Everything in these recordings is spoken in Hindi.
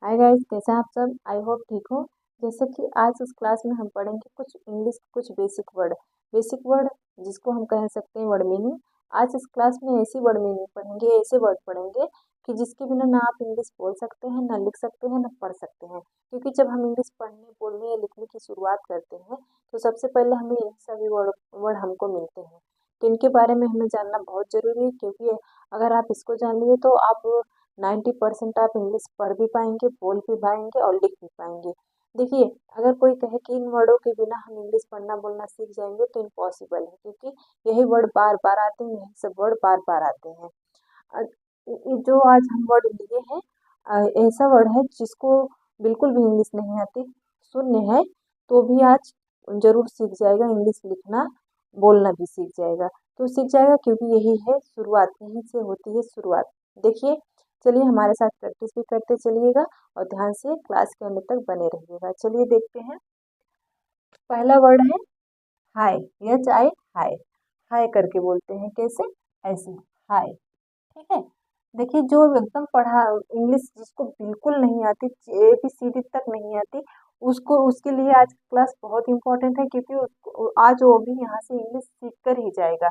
हाय गाइस, कैसे हैं आप सब। आई होप ठीक हो। जैसे कि आज इस क्लास में हम पढ़ेंगे कुछ इंग्लिश के कुछ बेसिक वर्ड जिसको हम कह सकते हैं वर्ड मीनिंग। आज इस क्लास में ऐसी वर्ड मीनिंग पढ़ेंगे, ऐसे वर्ड पढ़ेंगे कि जिसके बिना ना आप इंग्लिश बोल सकते हैं, ना लिख सकते हैं, ना पढ़ सकते हैं। क्योंकि जब हम इंग्लिश पढ़ने, बोलने या लिखने की शुरुआत करते हैं तो सबसे पहले हमें इन सभी वर्ड वर्ड हमको मिलते हैं। तो इनके बारे में हमें जानना बहुत ज़रूरी है, क्योंकि अगर आप इसको जान लिए तो आप 90% आप इंग्लिश पढ़ भी पाएंगे, बोल भी पाएंगे और लिख भी पाएंगे। देखिए, अगर कोई कहे कि इन वर्डों के बिना हम इंग्लिश पढ़ना बोलना सीख जाएंगे तो इम्पॉसिबल है, क्योंकि यही वर्ड बार बार आते हैं, यही सब वर्ड बार बार आते हैं। अ, ये जो आज हम वर्ड लिए हैं, ऐसा वर्ड है जिसको बिल्कुल भी इंग्लिश नहीं आती, शून्य है, तो भी आज जरूर सीख जाएगा। इंग्लिश लिखना बोलना भी सीख जाएगा, तो सीख जाएगा, क्योंकि यही है शुरुआत, यहीं से होती है शुरुआत। देखिए, चलिए हमारे साथ प्रैक्टिस भी करते चलिएगा और ध्यान से क्लास के अंत तक बने रहिएगा। चलिए देखते हैं। पहला वर्ड है हाय। HI, हाय। हाय करके बोलते हैं, कैसे? ऐसे, हाय। ठीक है। देखिए, जो एकदम पढ़ा इंग्लिश जिसको बिल्कुल नहीं आती, ABCD तक नहीं आती, उसको, उसके लिए आज की क्लास बहुत इंपॉर्टेंट है, क्योंकि आज वो भी यहाँ से इंग्लिश सीख कर ही जाएगा।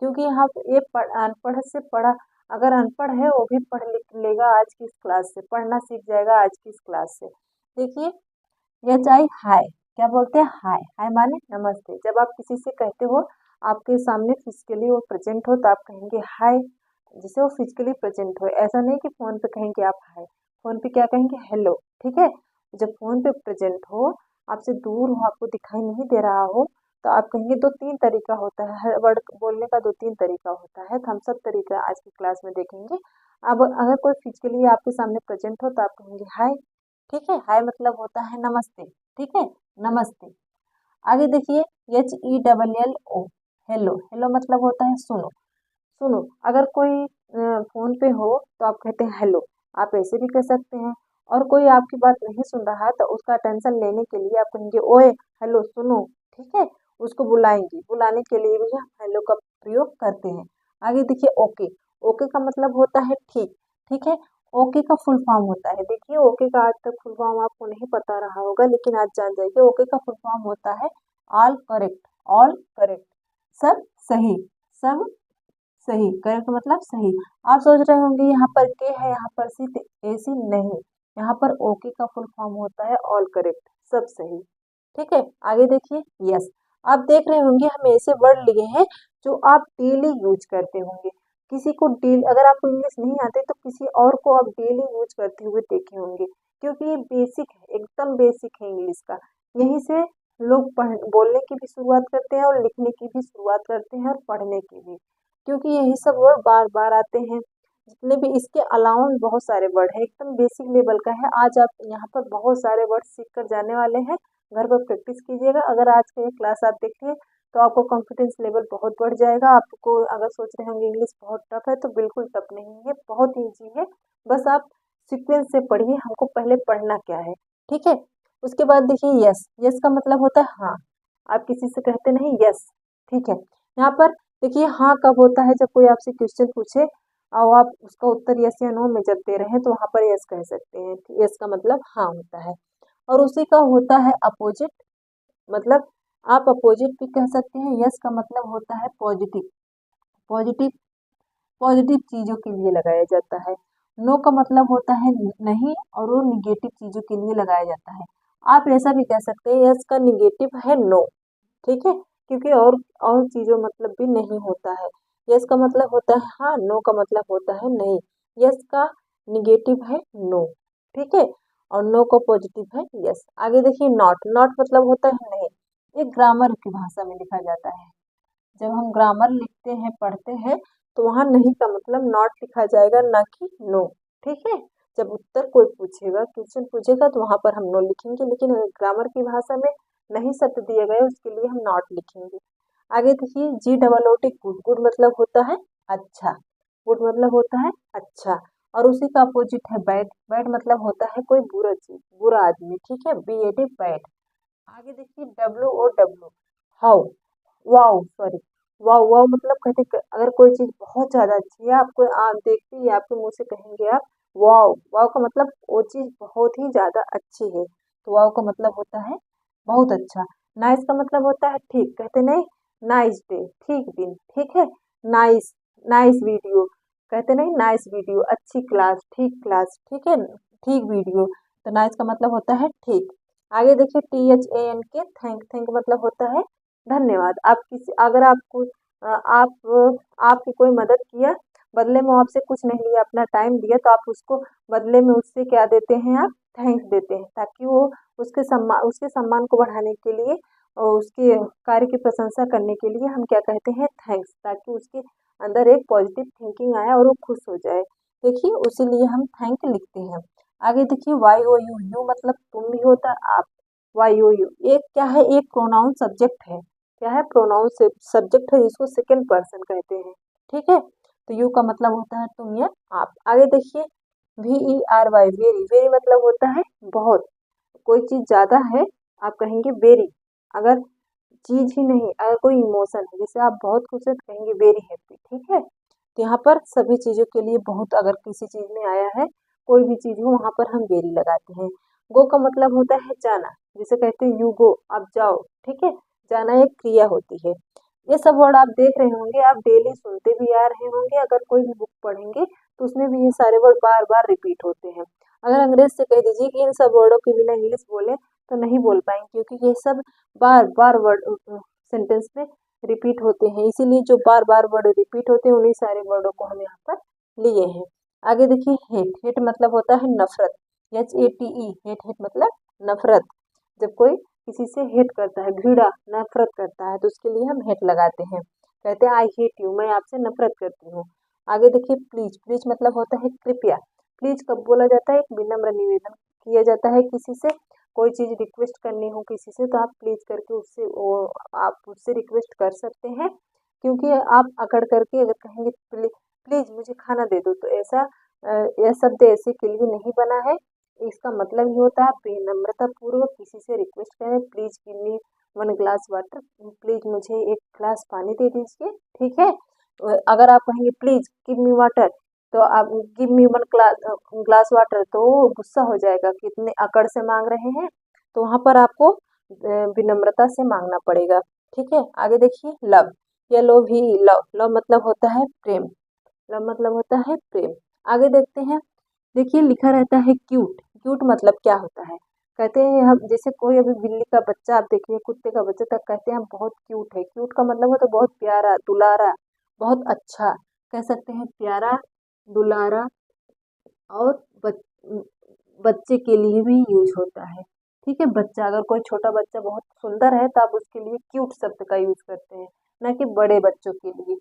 क्योंकि यहाँ पे ये अनपढ़ से पढ़ा, अगर अनपढ़ है वो भी पढ़ लिख लेगा आज की इस क्लास से, पढ़ना सीख जाएगा आज की इस क्लास से। देखिए, यह चाहे हाय, क्या बोलते हैं? हाय। हाय माने नमस्ते। जब आप किसी से कहते हो, आपके सामने फिजिकली वो प्रेजेंट हो, तो आप कहेंगे हाय, जिसे वो फिजिकली प्रेजेंट हो। ऐसा नहीं कि फोन पे कहेंगे आप हाय, फोन पे क्या कहेंगे? हेलो। ठीक है। जब फोन पे प्रेजेंट हो, आपसे दूर हो, आपको दिखाई नहीं दे रहा हो, तो आप कहेंगे। दो तीन तरीका होता है, हर वर्ड बोलने का दो तीन तरीका होता है, तो हम सब तरीका आज की क्लास में देखेंगे। अब अगर कोई फिजिकली आपके सामने प्रेजेंट हो, तो आप कहेंगे हाय। ठीक है। हाय मतलब होता है नमस्ते। ठीक है, नमस्ते। आगे देखिए, HELLO, हेलो। हेलो मतलब होता है सुनो। सुनो, अगर कोई फोन पे हो तो आप कहते हैं हेलो, आप ऐसे भी कर सकते हैं। और कोई आपकी बात नहीं सुन रहा है, तो उसका अटेंशन लेने के लिए आप कहेंगे ओए, हेलो सुनो। ठीक है, उसको बुलाएंगे, बुलाने के लिए भी हम हेलो का प्रयोग करते हैं। आगे देखिए, ओके। ओके का मतलब होता है ठीक। ठीक है। ओके का फुल फॉर्म होता है, देखिए ओके का आज तक फुल फॉर्म आपको नहीं पता रहा होगा, लेकिन आज जान जाइए। ओके का फुल फॉर्म होता है ऑल करेक्ट। ऑल करेक्ट, सब सही। सब सही। करेक्ट मतलब सही। आप सोच रहे होंगे यहाँ पर के है, यहाँ पर सी, ऐसी नहीं। यहाँ पर ओके का फुल फॉर्म होता है ऑल करेक्ट, सब सही। ठीक है। आगे देखिए, यस। आप देख रहे होंगे हम ऐसे वर्ड लिए हैं जो आप डेली यूज करते होंगे। किसी को डेली, अगर आपको इंग्लिश नहीं आते तो किसी और को आप डेली यूज करते हुए देखे होंगे, क्योंकि ये बेसिक है, एकदम बेसिक है इंग्लिश का। यहीं से लोग बोलने की भी शुरुआत करते हैं और लिखने की भी शुरुआत करते हैं और पढ़ने की भी, क्योंकि यही सब वर्ड बार बार आते हैं। जितने भी इसके अलावा भी बहुत सारे वर्ड हैं, एकदम बेसिक लेवल का है। आज आप यहाँ पर बहुत सारे वर्ड सीख कर जाने वाले हैं। घर पर प्रैक्टिस कीजिएगा। अगर आज का ये क्लास आप देखिए तो आपको कॉन्फिडेंस लेवल बहुत बढ़ जाएगा। आपको अगर सोच रहे होंगे इंग्लिश बहुत टफ है, तो बिल्कुल टफ नहीं है, बहुत ईजी है। बस आप सीक्वेंस से पढ़िए, हमको पहले पढ़ना क्या है। ठीक है। उसके बाद देखिए, यस। यस का मतलब होता है हाँ। आप किसी से कहते नहीं यस। ठीक है। यहाँ पर देखिए, हाँ कब होता है? जब कोई आपसे क्वेश्चन पूछे और आप उसका उत्तर यस या नो में जब दे रहे हैं, तो वहां पर यस कह सकते हैं। यस का मतलब हाँ होता है। और उसी का होता है अपोजिट, मतलब आप अपोजिट भी कह सकते हैं। यस का मतलब होता है पॉजिटिव। पॉजिटिव, पॉजिटिव चीजों के लिए लगाया जाता है। नो का मतलब होता है नहीं, और वो निगेटिव चीजों के लिए लगाया जाता है। आप ऐसा भी कह सकते हैं, यस का निगेटिव है नो। ठीक है, क्योंकि और चीजों मतलब भी नहीं होता है। यस का मतलब होता है हाँ, नो का मतलब होता है नहीं। यस का निगेटिव है नो। ठीक है। और नो का पॉजिटिव है यस। आगे देखिए, नॉट। नॉट मतलब होता है नहीं। ये ग्रामर की भाषा में लिखा जाता है। जब हम ग्रामर लिखते हैं, पढ़ते हैं, तो वहां नहीं का मतलब नॉट लिखा जाएगा, ना कि नो। ठीक है। जब उत्तर कोई पूछेगा, क्वेश्चन पूछेगा, तो वहां पर हम नो लिखेंगे, लेकिन ग्रामर की भाषा में नहीं शब्द दिए गए, उसके लिए हम नॉट लिखेंगे। आगे देखिए, GOOD। गुड। गुड मतलब होता है अच्छा। गुड मतलब होता है अच्छा। और उसी का अपोजिट है बैड। बैड मतलब होता है कोई बुरा चीज, बुरा आदमी। ठीक है, BAD, बैड। आगे देखिए, WOW, how. Wow, sorry. Wow. Wow मतलब कहते अगर कोई चीज बहुत ज्यादा अच्छी है, आपको आप देखते ही आपके मुंह से कहेंगे आप वाव, वाव का मतलब वो चीज़ बहुत ही ज़्यादा अच्छी है, तो वाव का मतलब होता है बहुत अच्छा। नाइस का मतलब होता है ठीक, कहते नहीं नाइस डे, ठीक दिन, ठीक है। नाइस, नाइस वीडियो, कहते नहीं नाइस वीडियो, अच्छी क्लास, ठीक है, ठीक वीडियो। तो नाइस का मतलब होता है ठीक। आगे देखिए THANK, थैंक, थैंक मतलब होता है धन्यवाद। आप किसी अगर आपको आपकी कोई मदद किया, बदले में वो आपसे कुछ नहीं लिया, अपना टाइम दिया, तो आप उसको बदले में उससे क्या देते हैं, आप थैंक्स देते हैं, ताकि वो उसके सम्मान को बढ़ाने के लिए और उसके कार्य की प्रशंसा करने के लिए हम क्या कहते हैं, थैंक्स, ताकि उसके अंदर एक पॉजिटिव थिंकिंग आए और वो खुश हो जाए। देखिए उसीलिए हम थैंक लिखते हैं। आगे देखिए YOU, यू मतलब तुम भी होता है आप। YOU एक क्या है, एक प्रोनाउन सब्जेक्ट है। क्या है, प्रोनाउन सब्जेक्ट है, जिसको सेकंड पर्सन कहते हैं, ठीक है। तो यू का मतलब होता है तुम या आप। आगे देखिए VERY, वेरी, वेरी मतलब होता है बहुत। कोई चीज ज्यादा है, आप कहेंगे वेरी। अगर चीज ही नहीं, अगर कोई इमोशन है, जैसे आप बहुत खुश हैं तो कहेंगे वेरी हैप्पी, ठीक है। तो यहाँ पर सभी चीजों के लिए बहुत, अगर किसी चीज में आया है, कोई भी चीज हो, वहां पर हम वेरी लगाते हैं। गो का मतलब होता है जाना, जिसे कहते हैं यू गो, आप जाओ, ठीक है। जाना एक क्रिया होती है। ये सब वर्ड आप देख रहे होंगे, आप डेली सुनते भी आ रहे होंगे, अगर कोई भी बुक पढ़ेंगे तो उसमें भी ये सारे वर्ड बार बार रिपीट होते हैं। अगर अंग्रेज से कह दीजिए कि इन सब वर्डों के बिना इंग्लिश बोले, तो नहीं बोल पाएंगे, क्योंकि ये सब बार बार वर्ड सेंटेंस में रिपीट होते हैं, इसीलिए जो बार बार वर्ड रिपीट होते हैं उन्हीं सारे वर्डों को हम यहाँ पर लिए हैं। आगे देखिए हेट, हेट मतलब होता है नफरत। HATE, हेट, हेट मतलब नफरत। जब कोई किसी से हेट करता है, घृणा, नफरत करता है, तो उसके लिए हम हेट लगाते हैं, कहते हैं आई हेट यू, मैं आपसे नफरत करती हूँ। आगे देखिए प्लीज, प्लीज मतलब होता है कृपया। प्लीज कब बोला जाता है, एक विनम्र निवेदन किया जाता है किसी से, कोई चीज रिक्वेस्ट करनी हो किसी से, तो आप प्लीज करके उससे आप उससे रिक्वेस्ट कर सकते हैं। क्योंकि आप अकड़ करके अगर कहेंगे प्लीज मुझे खाना दे दो, तो ऐसा यह शब्द ऐसे के लिए नहीं बना है। इसका मतलब ये होता है विनम्रता पूर्वक किसी से रिक्वेस्ट करें, please give me 1 glass water, please मुझे 1 ग्लास पानी दे दीजिए, ठीक है। अगर आप कहेंगे प्लीज गिव मी वाटर, तो आप गिव मी 1 ग्लास वाटर, तो वो गुस्सा हो जाएगा कि इतने अकड़ से मांग रहे हैं, तो वहां पर आपको विनम्रता से मांगना पड़ेगा, ठीक है। आगे देखिए लव, या लो भी, लव, लव मतलब होता है प्रेम, लव मतलब होता है प्रेम। आगे देखते हैं, देखिए लिखा रहता है क्यूट, क्यूट मतलब क्या होता है, कहते हैं हम, जैसे कोई अभी बिल्ली का बच्चा आप देखिए, कुत्ते का बच्चा, तब कहते हैं हम बहुत क्यूट है। क्यूट का मतलब होता है बहुत प्यारा, दुलारा, बहुत अच्छा, कह सकते हैं प्यारा, दुलारा। और बच्चे के लिए भी यूज होता है, ठीक है। बच्चा, अगर कोई छोटा बच्चा बहुत सुंदर है, तो आप उसके लिए क्यूट शब्द का यूज करते हैं, न कि बड़े बच्चों के लिए।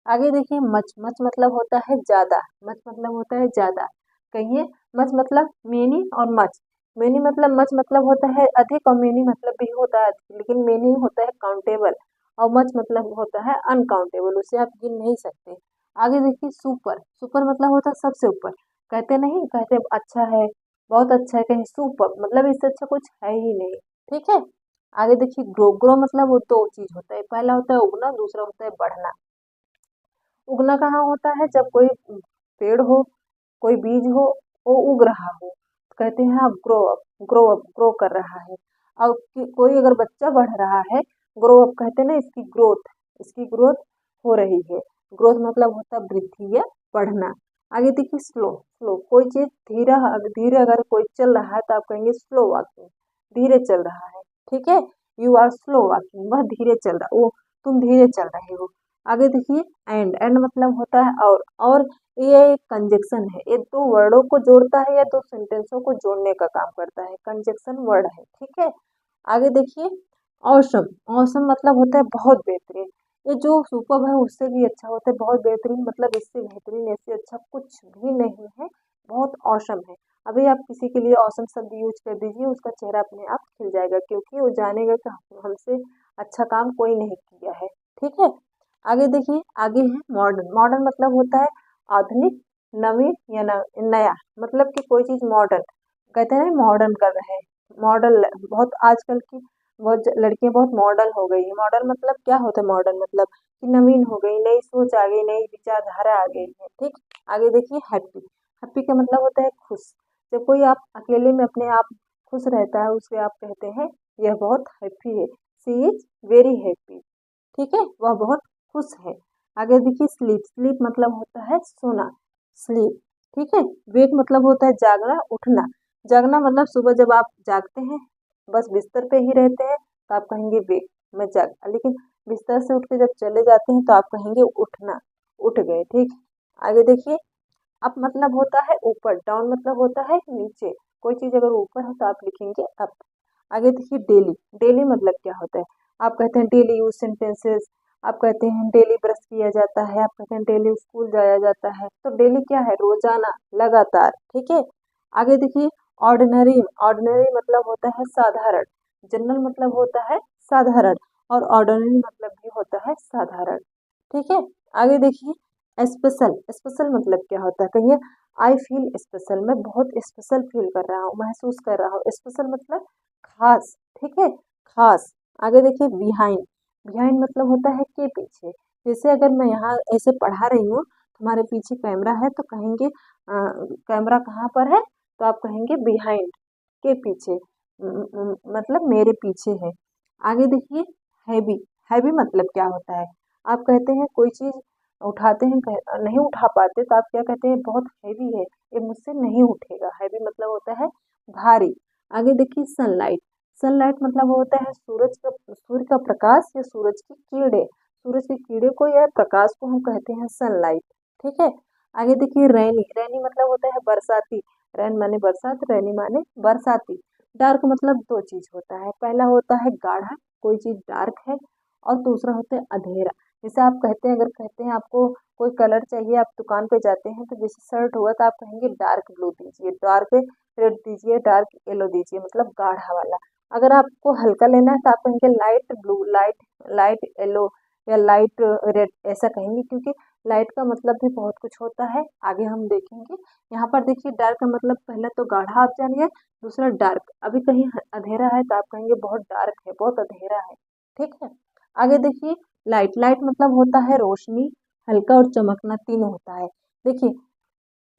आगे देखिए मच, मच मतलब होता है ज्यादा, मच मतलब होता है ज्यादा, कहिए मच मतलब मेनी और मच। मेनी मतलब, मच मतलब होता है अधिक, और मेनी मतलब भी होता है अधिक, लेकिन मेनी होता है काउंटेबल, और मच मतलब होता है अनकाउंटेबल, उसे आप गिन नहीं सकते। आगे देखिए सुपर, सुपर मतलब होता है सबसे ऊपर, कहते नहीं, कहते अच्छा है, बहुत अच्छा है, कहीं सुपर मतलब इससे अच्छा कुछ है ही नहीं, ठीक है। आगे देखिए ग्रो, ग्रो मतलब वो दो चीज होता है, पहला होता है उगना, दूसरा होता है बढ़ना। उगना कहाँ होता है, जब कोई पेड़ हो, कोई बीज हो, वो उग रहा हो, तो कहते हैं आप grow up, grow up, grow कर रहा है। अब कोई अगर बच्चा बढ़ रहा है, ग्रो अप कहते हैं ना, इसकी ग्रोथ, इसकी ग्रोथ हो रही है। ग्रोथ मतलब होता है वृद्धि या बढ़ना। आगे देखिए स्लो, स्लो कोई चीज धीरे, धीरे अगर कोई चल रहा है, तो आप कहेंगे स्लो वॉकिंग, धीरे चल रहा है, ठीक है। यू आर स्लो वॉकिंग, वह धीरे चल रहा, वो तुम धीरे चल रहे हो। आगे देखिए एंड, एंड मतलब होता है और ये एक कंजक्शन है, ये दो वर्डों को जोड़ता है या दो सेंटेंसों को जोड़ने का काम करता है, कंजक्शन वर्ड है, ठीक है। आगे देखिए औसम, औसम मतलब होता है बहुत बेहतरीन। ये जो सुपर है उससे भी अच्छा होता है, बहुत बेहतरीन मतलब इससे बेहतरीन, इससे अच्छा कुछ भी नहीं है, बहुत औसम है। अभी आप किसी के लिए औसम शब्द यूज कर दीजिए, उसका चेहरा अपने आप खिल जाएगा, क्योंकि वो जानेगा कि हमसे अच्छा काम कोई नहीं किया है, ठीक है। आगे देखिए, आगे है मॉडर्न, मॉडर्न मतलब होता है आधुनिक, नवीन या नया, मतलब कि कोई चीज मॉडर्न, कहते हैं मॉडर्न कर रहे हैं, मॉडल, बहुत आजकल की बहुत लड़कियां बहुत मॉडर्न हो गई है। मॉडर्न मतलब क्या होता है, मॉडर्न मतलब कि नवीन हो गई, नई सोच आ गई, नई विचारधारा आ गई है, ठीक। आगे देखिए हैप्पी, हैप्पी का मतलब होता है खुश। जब कोई आप अकेले में अपने आप खुश रहता है उसे आप कहते हैं यह बहुत हैप्पी है, शी इज वेरी हैप्पी। ठीक है, वह बहुत खुश है। आगे देखिए स्लीप, स्लीप मतलब होता है सोना, स्लीप। ठीक है, वेक मतलब होता है जागना, उठना। जागना मतलब सुबह जब आप जागते हैं, बस बिस्तर पे ही रहते हैं तो आप कहेंगे वेक, मैं जाग, लेकिन बिस्तर से उठ के जब चले जाते हैं तो आप कहेंगे उठना, उठ गए। ठीक, आगे देखिए अप मतलब होता है ऊपर, डाउन मतलब होता है नीचे। कोई चीज अगर ऊपर है तो आप लिखेंगे अप। आगे देखिए डेली, डेली मतलब क्या होता है, आप कहते हैं डेली यूज सेंटेंसेस, आप कहते हैं डेली ब्रश किया जाता है, आप कहते हैं डेली स्कूल जाया जाता है। तो डेली क्या है, रोजाना, लगातार। ठीक है, आगे देखिए ऑर्डिनरी, ऑर्डिनरी मतलब होता है साधारण, जनरल मतलब होता है साधारण, और ऑर्डिनरी मतलब भी होता है साधारण। ठीक है, आगे देखिए स्पेशल, स्पेशल मतलब क्या होता है, कहिए आई फील स्पेशल, मैं बहुत स्पेशल फील कर रहा हूँ, महसूस कर रहा हूँ। स्पेशल मतलब खास। ठीक है, खास। आगे देखिए बिहाइंड, बिहाइंड मतलब होता है के पीछे। जैसे अगर मैं यहाँ ऐसे पढ़ा रही हूँ, तुम्हारे पीछे कैमरा है तो कहेंगे कैमरा कहाँ पर है, तो आप कहेंगे बिहाइंड, के पीछे, मतलब मेरे पीछे है। आगे देखिए हैवी, हैवी मतलब क्या होता है, आप कहते हैं कोई चीज उठाते हैं, नहीं उठा पाते तो आप क्या कहते हैं, बहुत हैवी है, ये मुझसे नहीं उठेगा। हैवी मतलब होता है भारी। आगे देखिए सनलाइट, सनलाइट मतलब होता है सूरज का, सूर्य का प्रकाश या सूरज की किरणें, सूरज की किरणें को या प्रकाश को हम कहते हैं सनलाइट। ठीक है, आगे देखिए रैनी, रैनी मतलब होता है बरसाती, रैन माने बरसात, रैनी माने बरसाती। डार्क मतलब दो चीज होता है, पहला होता है गाढ़ा, कोई चीज डार्क है, और दूसरा होता है अंधेरा। जैसे आप कहते हैं, अगर कहते हैं आपको कोई कलर चाहिए, आप दुकान पे जाते हैं तो जैसे शर्ट हुआ तो आप कहेंगे डार्क ब्लू दीजिए, डार्क रेड दीजिए, डार्क येलो दीजिए, मतलब गाढ़ा वाला। अगर आपको हल्का लेना है तो आप कहेंगे light blue, light light yellow, या लाइट रेड, ऐसा कहेंगे, क्योंकि लाइट का मतलब भी बहुत कुछ होता है, आगे हम देखेंगे। यहाँ पर देखिए डार्क का मतलब पहला तो गाढ़ा आप जानिए, दूसरा डार्क। अभी कहीं अंधेरा है तो आप कहेंगे बहुत डार्क है, बहुत अंधेरा है। ठीक है, आगे देखिए लाइट, लाइट मतलब होता है रोशनी, हल्का और चमकना, तीनों होता है। देखिए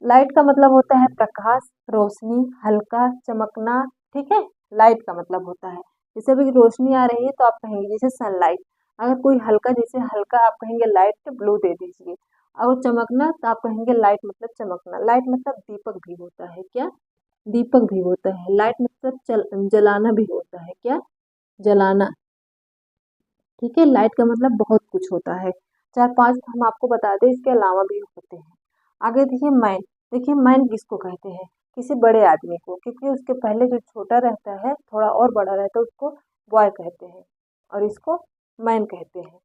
लाइट का मतलब होता है प्रकाश, रोशनी, हल्का, चमकना। ठीक है, लाइट का मतलब होता है, जैसे अभी रोशनी आ रही है तो आप कहेंगे जैसे सनलाइट। अगर कोई हल्का, जैसे हल्का आप कहेंगे लाइट ब्लू दे दीजिए। और चमकना तो आप कहेंगे लाइट मतलब चमकना। लाइट मतलब दीपक भी होता है, क्या, दीपक भी होता है। लाइट मतलब जलाना भी होता है, क्या, जलाना। ठीक है, लाइट का मतलब बहुत कुछ होता है, चार पांच हम आपको बता दें, इसके अलावा भी होते हैं। आगे देखिए मैन, देखिए मैन किसको कहते हैं, किसी बड़े आदमी को, क्योंकि उसके पहले जो छोटा रहता है, थोड़ा और बड़ा रहता है, उसको बॉय कहते हैं, और इसको मैन कहते हैं।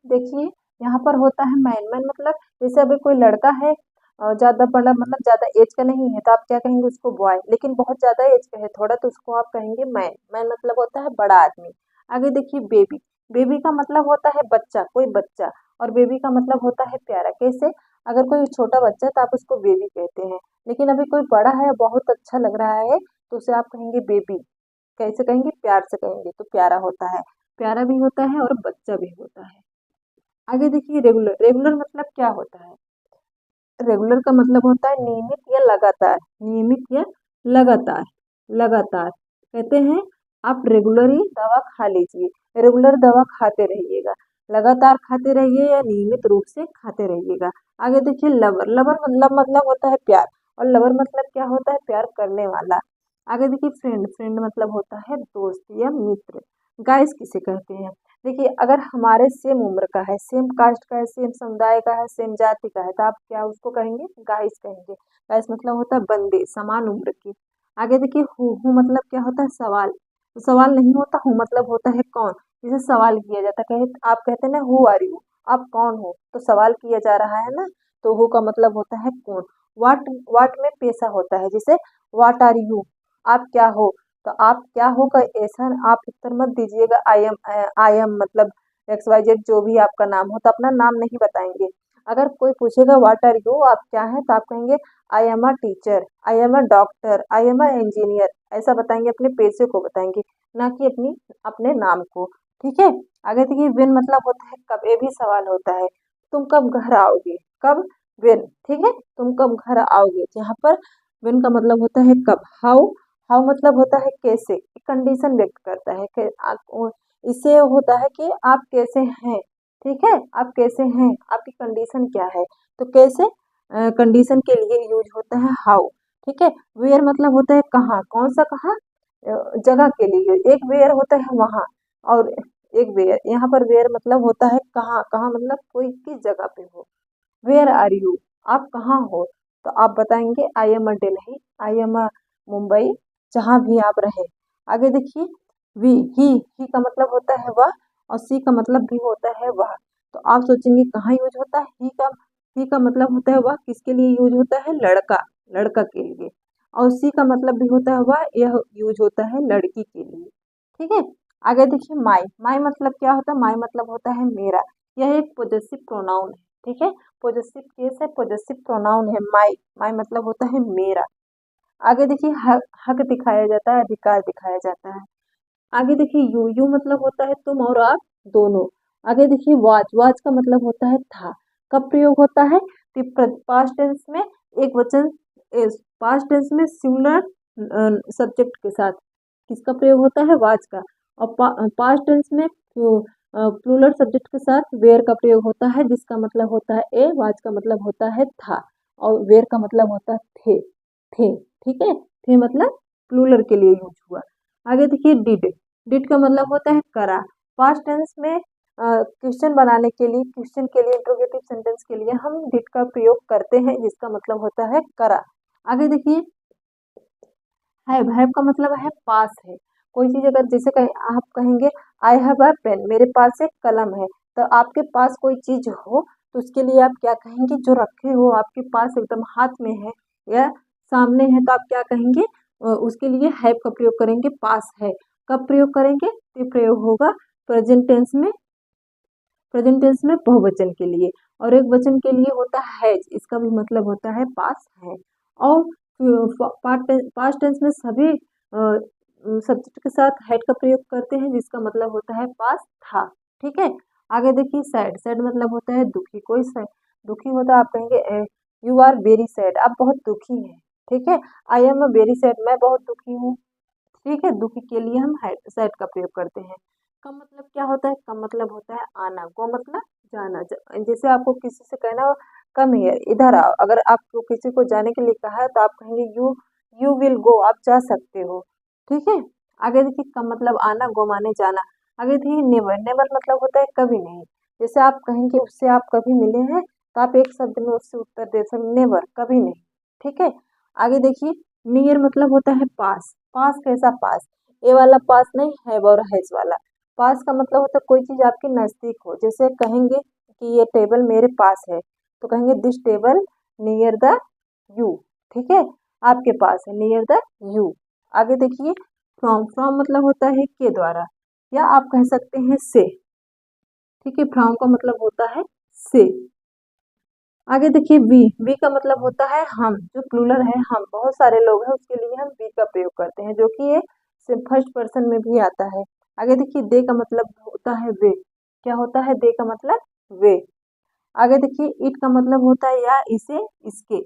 देखिए यहाँ पर होता है मैन, मैन मतलब जैसे अभी कोई लड़का है ज्यादा बड़ा, मतलब ज्यादा एज का नहीं है तो आप क्या कहेंगे उसको बॉय, लेकिन बहुत ज्यादा एज का है थोड़ा तो उसको आप कहेंगे मैन। मैन मतलब होता है बड़ा आदमी। आगे देखिए बेबी, बेबी का मतलब होता है बच्चा, कोई बच्चा, और बेबी का मतलब होता है प्यारा। कैसे, अगर कोई छोटा बच्चा है तो आप उसको बेबी कहते हैं, लेकिन अभी कोई बड़ा है बहुत अच्छा लग रहा है तो उसे आप कहेंगे बेबी। कैसे कहेंगे, प्यार से कहेंगे तो प्यारा होता है, प्यारा भी होता है और बच्चा भी होता है। आगे देखिए रेगुलर, रेगुलर मतलब क्या होता है, रेगुलर का मतलब होता है नियमित या लगातार, नियमित या लगातार, लगातार। कहते हैं आप रेगुलर ही दवा खा लीजिए, रेगुलर दवा खाते रहिएगा, लगातार खाते रहिए या नियमित रूप से खाते रहिएगा। आगे देखिए लवर, लवर मतलब होता है प्यार, और लवर मतलब क्या होता है, प्यार करने वाला। आगे देखिए फ्रेंड, फ्रेंड मतलब होता है दोस्त या मित्र। गाइस किसे कहते हैं, देखिए अगर हमारे सेम उम्र का है, सेम कास्ट का है, सेम समुदाय का है, सेम जाति का है, तो आप क्या उसको कहेंगे, गाइस कहेंगे। गाइस मतलब होता है बंदे, समान उम्र की। आगे देखिए हु मतलब क्या होता है, सवाल, तो सवाल नहीं होता, हु मतलब होता है कौन, जिसे सवाल किया जाता है। कहे आप कहते हैं ना हु आर यू, आप कौन हो, तो सवाल किया जा रहा है ना, तो हु का मतलब होता है कौन। वाट, वाट में पेशा होता है, जैसे वाट आर यू, आप क्या हो, तो आप क्या हो का ऐसा आप उत्तर मत दीजिएगा आई एम मतलब एक्स वाई जेड जो भी आपका नाम हो, तो अपना नाम नहीं बताएंगे। अगर कोई पूछेगा व्हाट आर यू, आप क्या हैं, तो आप कहेंगे I am a teacher, I am a doctor, I am a engineer, ऐसा बताएंगे, अपने पेशे को बताएंगे, ना कि अपने नाम को। ठीक है, आगे देखिए विन मतलब होता है कब, ये भी सवाल होता है। तुम कब घर आओगे, कब, व्हेन, ठीक है, तुम कब घर आओगे। यहाँ पर व्हेन का मतलब होता है कब। हाउ, हाउ मतलब होता है कैसे, कंडीशन व्यक्त करता है कि इससे होता है कि आप कैसे हैं, ठीक है, आप कैसे हैं, आपकी कंडीशन क्या है। तो कैसे कंडीशन के लिए यूज होता है हाउ, ठीक है। वेयर मतलब होता है कहाँ, कौन सा कहाँ, जगह के लिए। एक वेयर होता है वहाँ, और एक वेयर, यहाँ पर वेयर मतलब होता है कहाँ, कहाँ मतलब कोई किस जगह पे हो। वेयर आर यू, आप कहाँ हो, तो आप बताएंगे I am a Delhi, I am a Mumbai, जहाँ भी आप रहे। आगे देखिए वी, ही का मतलब होता है वह, और सी का मतलब भी होता है वह। तो आप सोचेंगे कहाँ यूज होता है ही का मतलब होता है वह, किसके लिए यूज होता है, लड़का, लड़का के लिए। और सी का मतलब भी होता है वह, यह यूज होता है लड़की के लिए, ठीक है। आगे देखिए माई, माई मतलब क्या होता है, माई मतलब होता है मेरा। यह एक पोजेसिव प्रोनाउन है, ठीक है, पोजेसिव केस है, पोजेसिव प्रोनाउन है माई, माई मतलब होता है मेरा। आगे देखिए हक, हक दिखाया जाता है, अधिकार दिखाया जाता है। आगे देखिए यू मतलब होता है तुम और आप दोनों। आगे देखिए वाज, वाज का मतलब होता है था। कब प्रयोग होता है, पास्ट टेंस में एक वचन, पास्ट टेंस में सिंगुलर सब्जेक्ट के साथ किसका प्रयोग होता है, वाज का। और पास्ट टेंस में प्लूरल सब्जेक्ट के साथ वेयर का प्रयोग होता है, जिसका मतलब होता है ए, वाज का मतलब होता है था, और वेयर का मतलब होता है थे, ठीक है, थे मतलब प्लूरल के लिए यूज हुआ। आगे देखिए डिड का मतलब होता है करा। पास्ट टेंस में क्वेश्चन बनाने के लिए, क्वेश्चन के लिए, इंट्रोगेटिव सेंटेंस के लिए हम डिड का प्रयोग करते हैं, जिसका मतलब होता है करा। आगे देखिए हैव का मतलब है पास है। कोई चीज अगर जैसे आप कहेंगे आई हैव अ पेन, मेरे पास एक कलम है, तो आपके पास कोई चीज हो तो उसके लिए आप क्या कहेंगे, जो रखे हो आपके पास एकदम हाथ में है या सामने है, तो आप क्या कहेंगे, उसके लिए हैव का प्रयोग करेंगे, पास है। कब प्रयोग करेंगे, तो प्रयोग होगा प्रेजेंट टेंस में, प्रेजेंट टेंस में बहुवचन के लिए, और एक वचन के लिए होता है हैज, इसका भी मतलब होता है पास है। और पास्ट टेंस में सभी सब्जेक्ट के साथ हैड का प्रयोग करते हैं, जिसका मतलब होता है पास था, ठीक है। आगे देखिए सैड, सैड मतलब होता है दुखी। कोई दुखी होता है, आप कहेंगे यू आर वेरी सैड, आप बहुत दुखी हैं, ठीक है। I am a very sad, मैं बहुत दुखी हूँ, ठीक है। दुखी के लिए हम सैड का प्रयोग करते हैं। कम मतलब क्या होता है, कम मतलब होता है आना, गो मतलब जाना। जैसे आपको किसी से कहना हो कम हियर, इधर आओ, अगर आपको किसी को जाने के लिए कहा है तो आप कहेंगे यू विल गो, आप जा सकते हो, ठीक है। आगे देखिए कम मतलब आना, गो माने जाना। आगे देखिए नेवर, नेवर मतलब होता है कभी नहीं। जैसे आप कहेंगे उससे आप कभी मिले हैं, तो आप एक शब्द में उससे उत्तर दे सकते नेवर, कभी नहीं, ठीक है। आगे देखिए नियर मतलब होता है पास। पास कैसा पास, ए वाला पास नहीं, है और हैज वाला। पास का मतलब होता है कोई चीज आपके नजदीक हो। जैसे कहेंगे कि ये टेबल मेरे पास है, तो कहेंगे this table near the you, ठीक है, आपके पास है, नियर द यू। आगे देखिए फ्रॉम, फ्रॉम मतलब होता है के द्वारा, या आप कह सकते हैं से, ठीक है, फ्रॉम का मतलब होता है से। आगे देखिए वी का मतलब होता है हम, जो प्लूरल है हम, बहुत सारे लोग हैं उसके लिए हम वी का प्रयोग करते हैं, जो कि ये फर्स्ट पर्सन में भी आता है। आगे देखिए दे का मतलब होता है वे, क्या होता है दे का मतलब, वे। आगे देखिए इट का मतलब होता है या इसे, इसके।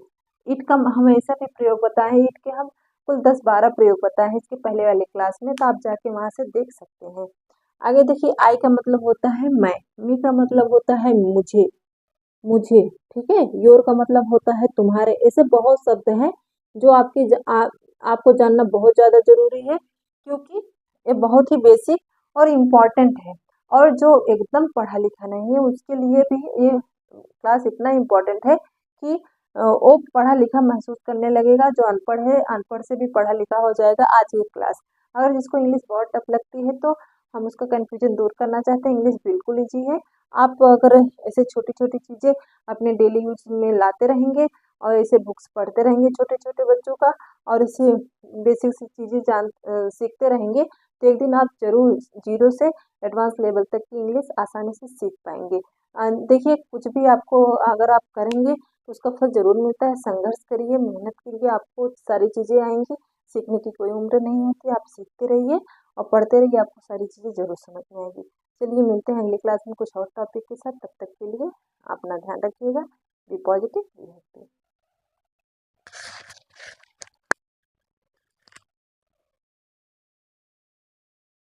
इट का हमेशा भी प्रयोग बताए हैं, इट के हम कुल 10-12 प्रयोग बताए हैं इसके पहले वाले क्लास में, तो आप जाके वहां से देख सकते हैं। आगे देखिए आई का मतलब होता है मैं, मी का मतलब होता है मुझे, मुझे, ठीक है। योर का मतलब होता है तुम्हारे। ऐसे बहुत शब्द हैं जो आपको जानना बहुत ज़्यादा जरूरी है, क्योंकि ये बहुत ही बेसिक और इम्पॉर्टेंट है। और जो एकदम पढ़ा लिखा नहीं है उसके लिए भी ये क्लास इतना इम्पोर्टेंट है कि वो पढ़ा लिखा महसूस करने लगेगा। जो अनपढ़ है, अनपढ़ से भी पढ़ा लिखा हो जाएगा आज ये क्लास। अगर जिसको इंग्लिश बहुत टफ लगती है तो हम उसका कन्फ्यूजन दूर करना चाहते हैं, इंग्लिश बिल्कुल ईजी है। आप अगर ऐसे छोटी छोटी चीज़ें अपने डेली यूज में लाते रहेंगे और ऐसे बुक्स पढ़ते रहेंगे छोटे छोटे बच्चों का, और इसे बेसिक सी चीज़ें सीखते रहेंगे, तो एक दिन आप जरूर जीरो से एडवांस लेवल तक की इंग्लिश आसानी से सीख पाएंगे। देखिए कुछ भी आपको अगर आप करेंगे तो उसका फल जरूर मिलता है। संघर्ष करिए, मेहनत करिए, आपको सारी चीज़ें आएंगी। सीखने की कोई उम्र नहीं होती, आप सीखते रहिए और पढ़ते रहिए, आपको सारी चीज़ें जरूर समझ में आएगी। चलिए मिलते हैं अगली क्लास में कुछ और टॉपिक के साथ। तब तक के लिए अपना ध्यान रखिएगा। Be positive.